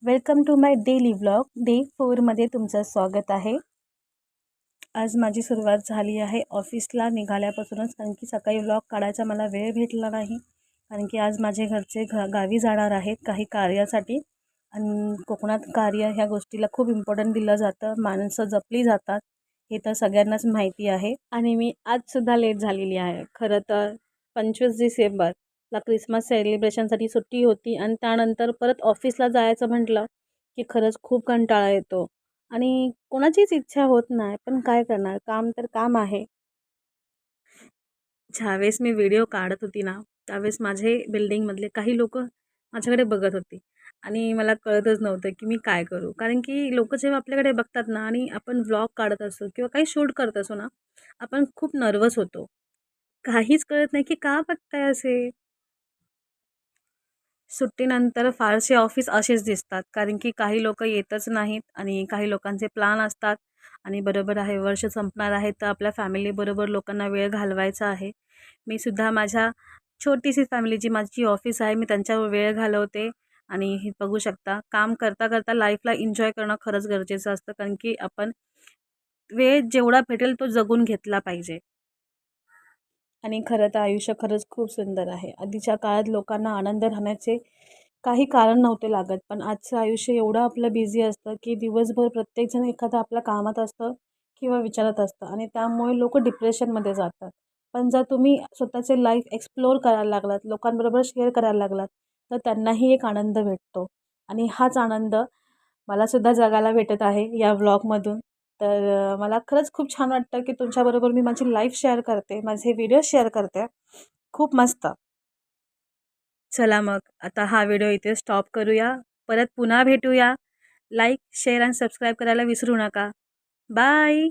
Welcome to my daily vlog day 4मध्ये तुमचं स्वागत आहे। आज माझी सुरुवात झाली आहे ऑफिसला निघाल्यापासूनच, कारण की सकाळी व्लॉग काढायचा मला वेळ भेटला नाही, कारण की आज माझे घरचे गावी जाणार आहेत काही कार्यासाठी। आणि कोकणात कार्य ह्या गोष्टीला खूप इम्पॉर्टंट दिलं जातं, माणसं जपली जातात, हे तर सगळ्यांनाच माहिती आहे। आणि मी आजसुद्धा लेट झालेली आहे। खरं तर 25 डिसेंबरला क्रिसमस सेलिब्रेशनसाठी सुट्टी होती आणि त्यानंतर परत ऑफिसला जायचं म्हटलं की खरंच खूप कंटाळा येतो आणि कोणाचीच इच्छा होत नाही, पण काय करणार, काम तर काम आहे। ज्यावेळेस मी व्हिडिओ काढत होती ना, त्यावेळेस माझे बिल्डिंगमधले काही लोक माझ्याकडे बघत होते आणि मला कळतच नव्हतं की मी काय करू, कारण की लोक जेव्हा आपल्याकडे बघतात ना आणि आपण व्लॉग काढत असतो किंवा काही शूट करत असो ना, आपण खूप नर्वस होतो। काहीच कळत नाही की का बघताय असे। सुट्टीनंतर फारसे ऑफिस असेच दिसतात, कारण की काही लोक येतच नाहीत आणि काही लोकांचे प्लान असतात आणि बरोबर आहे वर्ष संपणार आहे, तर आपल्या फॅमिलीबरोबर लोकांना वेळ घालवायचा आहे। मी सुद्धा माझ्या छोटीशी फॅमिली जी माझी ऑफिस आहे, मी त्यांच्यावर वेळ घालवते। आणि हे बघू शकता, काम करता करता लाईफला एन्जॉय करणं खरंच गरजेचं असतं, कारण की आपण वेळ जेवढा भेटेल तो जगून घेतला पाहिजे। आणि खरं तर आयुष्य खरंच खूप सुंदर आहे। आधीच्या काळात लोकांना आनंद राहण्याचे काही कारण नव्हते लागत, पण आजचं आयुष्य एवढं आपलं बिझी असतं की दिवसभर प्रत्येकजण एखादा आपल्या कामात असतं किंवा विचारात असतं आणि त्यामुळे लोक डिप्रेशनमध्ये जातात। पण जर तुम्ही स्वतःचे लाईफ एक्सप्लोअर करायला लागलात, लोकांबरोबर शेअर करायला लागलात, तर त्यांनाही एक आनंद भेटतो आणि हाच आनंद मलासुद्धा जगायला भेटत आहे या व्लॉगमधून। तर मला खरंच खूप छान वाटतं की तुमच्याबरोबर मी माझी लाईफ शेअर करते, माझे व्हिडिओ शेअर करते। खूप मस्त। चला मग आता हा व्हिडिओ इथे स्टॉप करूया, परत पुन्हा भेटूया। लाईक शेअर आणि सबस्क्राईब करायला विसरू नका। बाय।